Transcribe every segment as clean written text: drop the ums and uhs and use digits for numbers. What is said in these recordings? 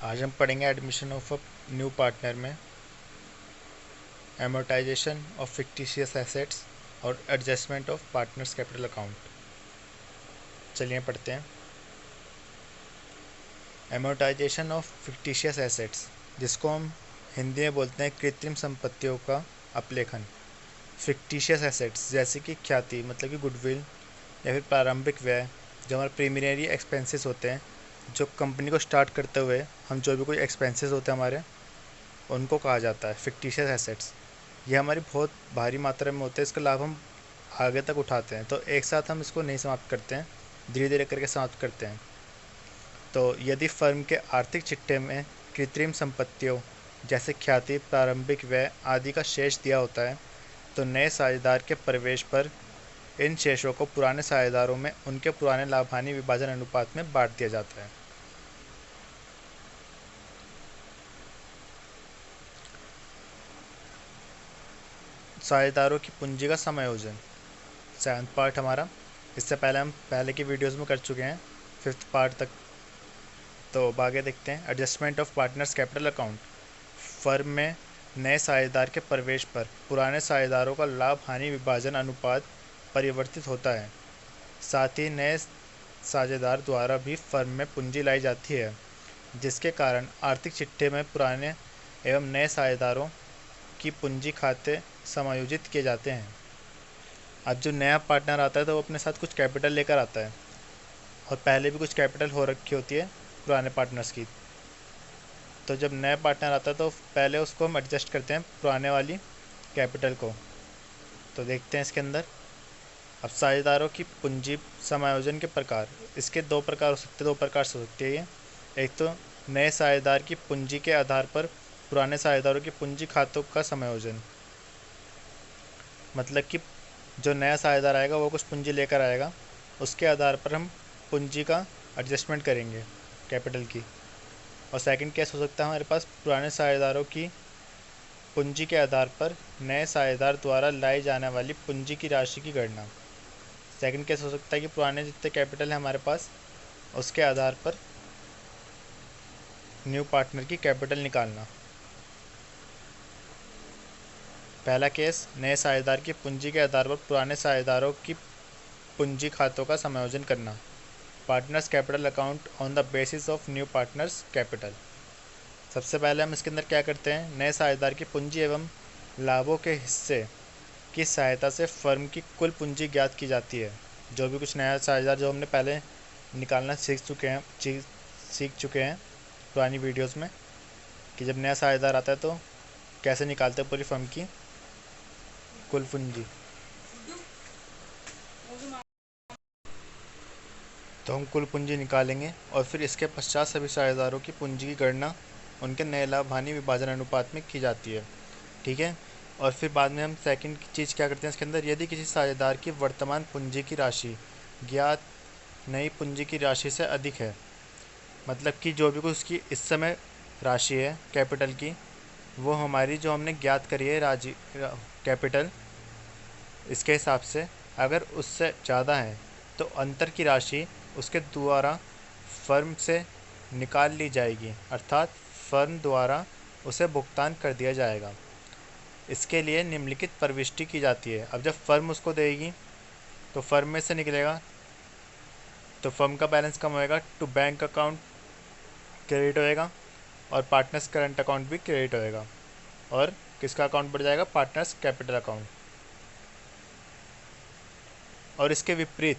आज हम पढ़ेंगे admission of a new partner में एमोर्टाइजेशन ऑफ फिक्टिशियस एसेट्स और adjustment of partners capital account. चलिए पढ़ते हैं। एमोर्टाइजेशन ऑफ फिक्टिशियस एसेट्स, जिसको हम हिंदी में बोलते हैं कृत्रिम संपत्तियों का अपलेखन। फिक्टिशियस एसेट्स जैसे कि ख्याति मतलब कि गुडविल या फिर प्रारंभिक व्यय, जो हमारे प्रीमिनरी एक्सपेंसेस होते हैं, जो कंपनी को स्टार्ट करते हुए हम जो भी कोई एक्सपेंसेस होते हैं हमारे, उनको कहा जाता है फिक्टिशियस एसेट्स। ये हमारी बहुत भारी मात्रा में होते हैं, इसका लाभ हम आगे तक उठाते हैं, तो एक साथ हम इसको नहीं समाप्त करते हैं, धीरे धीरे करके समाप्त करते हैं। तो यदि फर्म के आर्थिक चिट्ठे में कृत्रिम संपत्तियों जैसे ख्याति, प्रारंभिक व्यय आदि का शेष दिया होता है, तो नए साझेदार के प्रवेश पर इन शेषों को पुराने साझेदारों में उनके पुराने लाभ हानि विभाजन अनुपात में बांट दिया जाता है। साझेदारों की पूंजी का समायोजन 7वां पार्ट हमारा। इससे पहले हम पहले की वीडियोस में कर चुके हैं 5th पार्ट तक। तो अब आगे देखते हैं। Adjustment of partners capital account, firm में नए साझेदार के प्रवेश पर पुराने साझेदारों का लाभ हानि विभाजन अनुपात परिवर्तित होता है। साथ ही नए साझेदार द्वारा भी फर्म में पूंजी लाई जाती है, जिसके कारण आर्थिक चिट्ठे में पुराने एवं नए साझेदारों की पूंजी खाते समायोजित किए जाते हैं। अब जो नया पार्टनर आता है तो वो अपने साथ कुछ कैपिटल लेकर आता है, और पहले भी कुछ कैपिटल हो रखी होती है पुराने पार्टनर्स की। तो जब नया पार्टनर आता है तो पहले उसको हम एडजस्ट करते हैं पुराने वाली कैपिटल को। तो देखते हैं इसके अंदर। अब साझेदारों की पूंजी समायोजन के प्रकार, इसके दो प्रकार हो सकते हैं, दो प्रकार से हो सकती है ये। एक तो नए साझेदार की पूंजी के आधार पर पुराने साझेदारों की पूंजी खातों का समायोजन, मतलब कि जो नया साझेदार आएगा वो कुछ पूंजी लेकर आएगा, उसके आधार पर हम पूंजी का एडजस्टमेंट करेंगे कैपिटल की। और सेकंड केस हो सकता है हमारे पास पुराने साझेदारों की पूंजी के आधार पर नए साझेदार द्वारा लाई जाने वाली पूंजी की राशि की गणना। सेकंड केस हो सकता है कि पुराने जितने कैपिटल है हमारे पास, उसके आधार पर न्यू पार्टनर की कैपिटल निकालना। पहला केस, नए साझेदार की पूंजी के आधार पर पुराने साझेदारों की पूंजी खातों का समायोजन करना। Partners capital account on the basis of new partners capital. सबसे पहले हम इसके अंदर क्या करते हैं, नए साझेदार की पूंजी एवं लाभों के हिस्से की सहायता से फर्म की कुल पूंजी ज्ञात की जाती है। जो भी कुछ नया साझेदार जो हमने पहले निकालना सीख चुके हैं पुरानी वीडियोस में, कि जब नया साझेदार आता है तो कैसे निकालते हैं पूरी फर्म की कुल पूंजी। तो हम कुल पूंजी निकालेंगे और फिर इसके पश्चात सभी साझेदारों की पूंजी की गणना उनके नए लाभ हानि विभाजन अनुपात में की जाती है। ठीक है। और फिर बाद में हम सेकंड चीज़ क्या करते हैं इसके अंदर, यदि किसी साझेदार की वर्तमान पूंजी की राशि ज्ञात नई पूंजी की राशि से अधिक है, मतलब कि जो भी कुछ उसकी इस समय राशि है कैपिटल की, वो हमारी जो हमने ज्ञात करी है कैपिटल, इसके हिसाब से अगर उससे ज़्यादा है तो अंतर की राशि उसके द्वारा फर्म से निकाल ली जाएगी, अर्थात फर्म द्वारा उसे भुगतान कर दिया जाएगा। इसके लिए निम्नलिखित प्रविष्टि की जाती है। अब जब फर्म उसको देगी तो फर्म में से निकलेगा, तो फर्म का बैलेंस कम होएगा, टू बैंक अकाउंट क्रेडिट होएगा और पार्टनर्स करंट अकाउंट भी क्रेडिट होएगा, और किसका अकाउंट बढ़ जाएगा, पार्टनर्स कैपिटल अकाउंट। और इसके विपरीत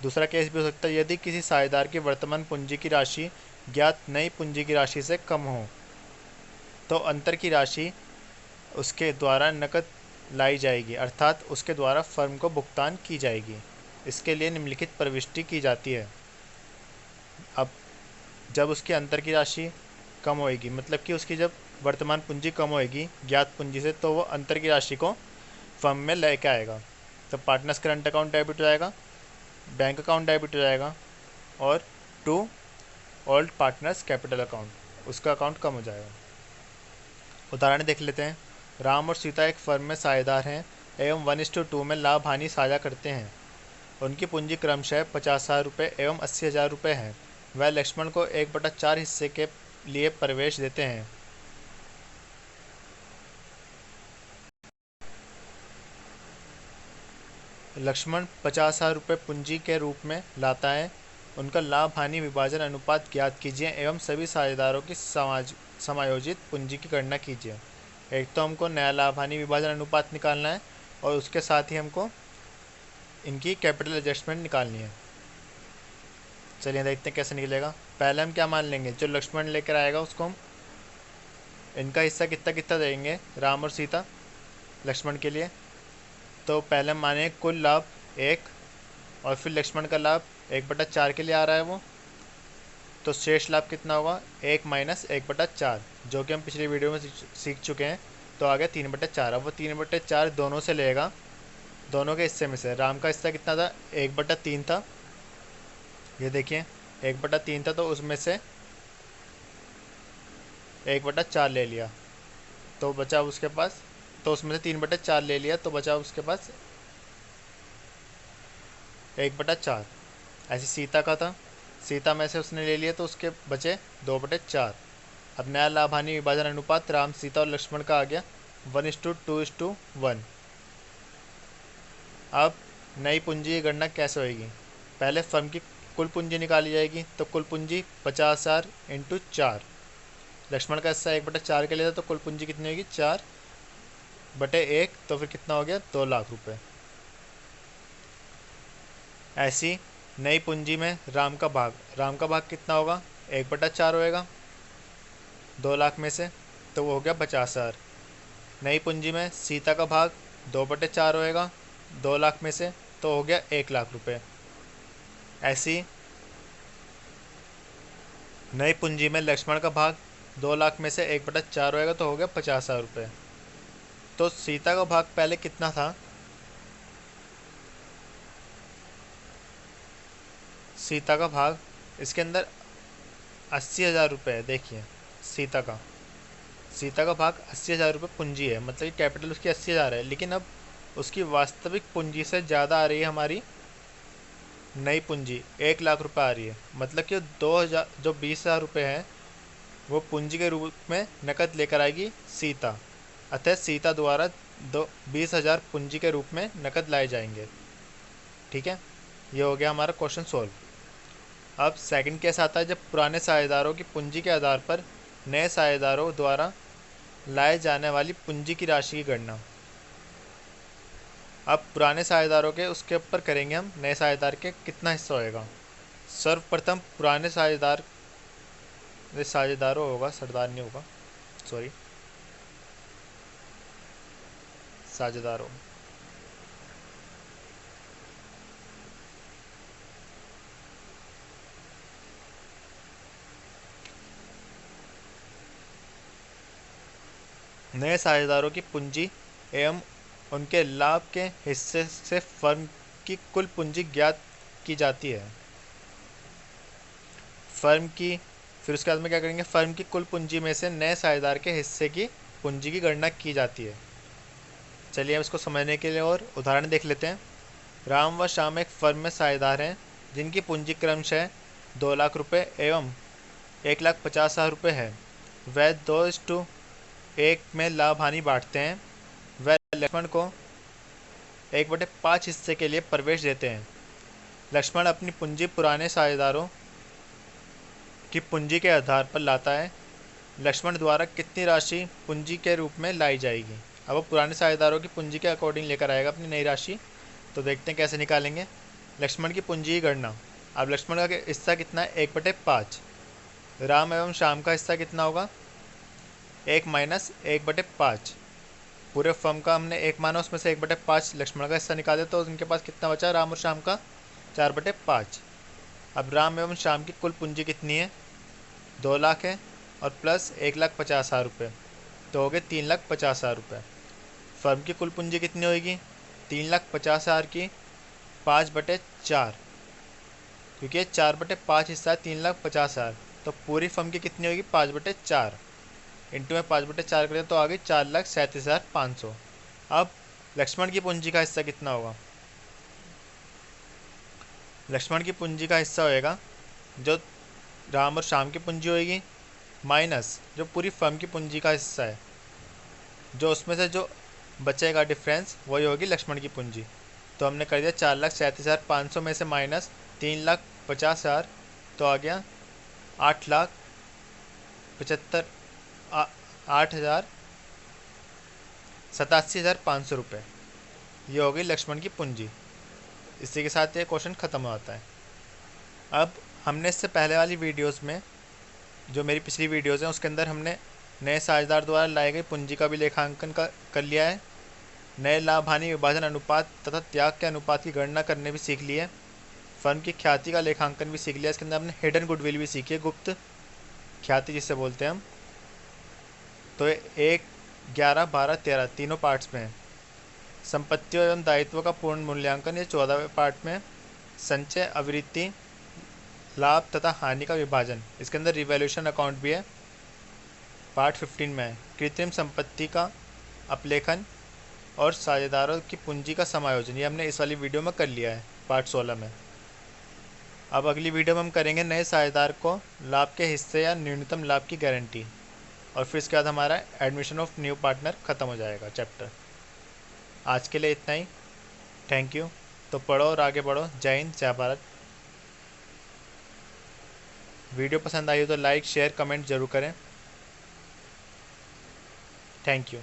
दूसरा केस भी हो सकता है, यदि किसी साझेदार की वर्तमान पूंजी की राशि ज्ञात नई पूंजी की राशि से कम हो तो अंतर की राशि उसके द्वारा नकद लाई जाएगी, अर्थात उसके द्वारा फर्म को भुगतान की जाएगी। इसके लिए निम्नलिखित प्रविष्टि की जाती है। अब जब उसकी अंतर की राशि कम होएगी, मतलब कि उसकी जब वर्तमान पूंजी कम होएगी ज्ञात पूंजी से, तो वो अंतर की राशि को फर्म में लेके आएगा। तो पार्टनर्स करंट अकाउंट डेबिट हो जाएगा, बैंक अकाउंट डेबिट हो जाएगा, और to old partners capital account, उसका अकाउंट कम हो जाएगा। उदाहरण देख लेते हैं। राम और सीता एक फर्म में साझेदार हैं एवं 1:2 में लाभ हानि साझा करते हैं। उनकी पूंजी क्रमशः 50,000 रुपये एवं 80,000 रुपये है। वह लक्ष्मण को 1/4 हिस्से के लिए प्रवेश देते हैं। लक्ष्मण 50,000 रुपये पूंजी के रूप में लाता है। उनका लाभ हानि विभाजन अनुपात ज्ञात कीजिए एवं सभी साझेदारों की समायोजित पूंजी की गणना कीजिए। एक तो हमको नया लाभ हानि विभाजन अनुपात निकालना है और उसके साथ ही हमको इनकी कैपिटल एडजस्टमेंट निकालनी है। चलिए देखते हैं कैसे निकलेगा। पहले हम क्या मान लेंगे, जो लक्ष्मण लेकर आएगा उसको हम इनका हिस्सा कितना कितना देंगे, राम और सीता लक्ष्मण के लिए। तो पहले हम माने कुल लाभ 1 और फिर लक्ष्मण का लाभ 1/4 के लिए आ रहा है वो, तो शेष लाभ कितना होगा 1 माइनस 1/4, जो कि हम पिछली वीडियो में सीख चुके हैं। तो आ गया 3/4। अब वो 3/4 दोनों से लेगा, दोनों के हिस्से में से। राम का हिस्सा कितना था, 1/3 था, ये देखिए 1/3 था, तो उसमें से 1/4 ले लिया तो बचा उसके पास, तो उसमें से 3/4 ले लिया तो बचा उसके पास 1/4। ऐसे सीता का था, सीता में से उसने ले लिया तो उसके बचे 2/4। अब नया लाभ हानि विभाजन अनुपात राम सीता और लक्ष्मण का आ गया 1:2:1। अब नई पूंजी की गणना कैसे होगी, पहले फर्म की कुल पूंजी निकाली जाएगी। तो कुल पूंजी 50,000 इंटू 4, लक्ष्मण का हिस्सा 1/4 के लिए था, तो कुल पूंजी कितनी होगी 4/1, तो फिर कितना हो गया 2 लाख रुपए। ऐसी नई पूंजी में राम का भाग कितना होगा 1/4 होएगा 2 लाख में से, तो वो हो गया 50,000। नई पूंजी में सीता का भाग 2/4 होएगा 2 लाख में से, तो हो गया 1 लाख रुपए। ऐसी नई पूंजी में लक्ष्मण का भाग 2 लाख में से 1/4 होएगा, तो हो गया 50,000 रुपये। तो सीता का भाग पहले कितना था, सीता का भाग इसके अंदर 80,000 रुपये है। देखिए सीता का भाग 80,000 रुपये पूंजी है, मतलब कि कैपिटल उसकी 80,000 है, लेकिन अब उसकी वास्तविक पूंजी से ज़्यादा आ रही है हमारी नई पूंजी, 1 लाख रुपए आ रही है। मतलब कि 2,000 जो 20,000 रुपये हैं वो पूंजी के रूप में नकद लेकर आएगी सीता, अतः सीता द्वारा 20,000 पूंजी के रूप में नकद लाए जाएंगे। ठीक है, ये हो गया हमारा क्वेश्चन सॉल्व। अब सेकंड केस आता है जब पुराने साझेदारों की पूंजी के आधार पर नए साझेदारों द्वारा लाए जाने वाली पूंजी की राशि की गणना। अब पुराने साझेदारों के उसके ऊपर करेंगे हम, नए साझेदार के कितना हिस्सा होएगा। सर्वप्रथम पुराने साझेदारों होगा, सरदार नहीं होगा, सॉरी, साझेदारों। नए साझेदारों की पूंजी एवं उनके लाभ के हिस्से से फर्म की कुल पूंजी ज्ञात की जाती है। फर्म की, फिर उसके बाद में क्या करेंगे, फर्म की कुल पूंजी में से नए साझेदार के हिस्से की पूंजी की गणना की जाती है। चलिए अब इसको समझने के लिए और उदाहरण देख लेते हैं। राम व श्याम एक फर्म में साझेदार हैं जिनकी पूंजी क्रमशः 2 लाख रुपये एवं 1,50,000 रुपये है। वह 2:1 में लाभ हानि बांटते हैं। वह लक्ष्मण को 1/5 हिस्से के लिए प्रवेश देते हैं। लक्ष्मण अपनी पूंजी पुराने साझेदारों की पूंजी के आधार पर लाता है। लक्ष्मण द्वारा कितनी राशि पूंजी के रूप में लाई जाएगी। अब वो पुराने साझेदारों की पूंजी के अकॉर्डिंग लेकर आएगा अपनी नई राशि। तो देखते हैं कैसे निकालेंगे। लक्ष्मण की पूंजी की गणना। अब लक्ष्मण का हिस्सा कितना है 1/5। राम एवं श्याम का हिस्सा कितना होगा 1 माइनस 1/5। पूरे फर्म का हमने 1 माना, उसमें से 1/5 लक्ष्मण का हिस्सा निकाले, तो उनके पास कितना बचा राम और श्याम का 4/5। अब राम एवं श्याम की कुल पूंजी कितनी है 2 लाख है और प्लस 1,50,000 रुपये, तो हो गए 3,50,000 रुपये। फर्म की कुल पूंजी कितनी होगी 3,50,000 की 5/4, क्योंकि 4/5 हिस्सा है 3,50,000, तो पूरी फर्म की कितनी होगी 5/4 इंटू में 5/4 करें तो आ गई 4,37,500। अब लक्ष्मण की पूंजी का हिस्सा कितना होगा, लक्ष्मण की पूंजी का हिस्सा होएगा जो राम और श्याम की पूंजी होएगी माइनस जो पूरी फर्म की पूंजी का हिस्सा है, जो उसमें से जो बचेगा डिफरेंस वही होगी लक्ष्मण की पूंजी। तो हमने कर दिया 4,37,500 में से माइनस 3,50,000, तो आ गया 8,75,000 87,500 रुपये। ये हो गई लक्ष्मण की पूंजी। इसी के साथ ये क्वेश्चन ख़त्म हो जाता है। अब हमने इससे पहले वाली वीडियोस में, जो मेरी पिछली वीडियोस हैं, उसके अंदर हमने नए साझेदार द्वारा लाई गई पूंजी का भी लेखांकन कर लिया है। नए लाभ हानि विभाजन अनुपात तथा त्याग के अनुपात की गणना करने भी सीख ली है। फर्म की ख्याति का लेखांकन भी सीख लिया। इसके अंदर हमने हिडन गुडविल भी सीखी है, गुप्त ख्याति जिसे बोलते हैं हम। तो 1, 11, 12, 13 तीनों पार्ट्स में है। संपत्तियों एवं दायित्व का पूर्ण मूल्यांकन ये 14वें पार्ट में। संचय, आवृत्ति, लाभ तथा हानि का विभाजन, इसके अंदर रिवैल्यूएशन अकाउंट भी है, पार्ट 15 में है। कृत्रिम संपत्ति का अपलेखन और साझेदारों की पूंजी का समायोजन, ये हमने इस वाली वीडियो में कर लिया है, पार्ट 16 में। अब अगली वीडियो में हम करेंगे नए साझेदार को लाभ के हिस्से या न्यूनतम लाभ की गारंटी, और फिर इसके बाद हमारा एडमिशन ऑफ न्यू पार्टनर ख़त्म हो जाएगा चैप्टर। आज के लिए इतना ही। Thank you. तो पढ़ो और आगे बढ़ो। जय हिंद, जय भारत। वीडियो पसंद आई हो तो लाइक, शेयर, कमेंट जरूर करें। Thank you.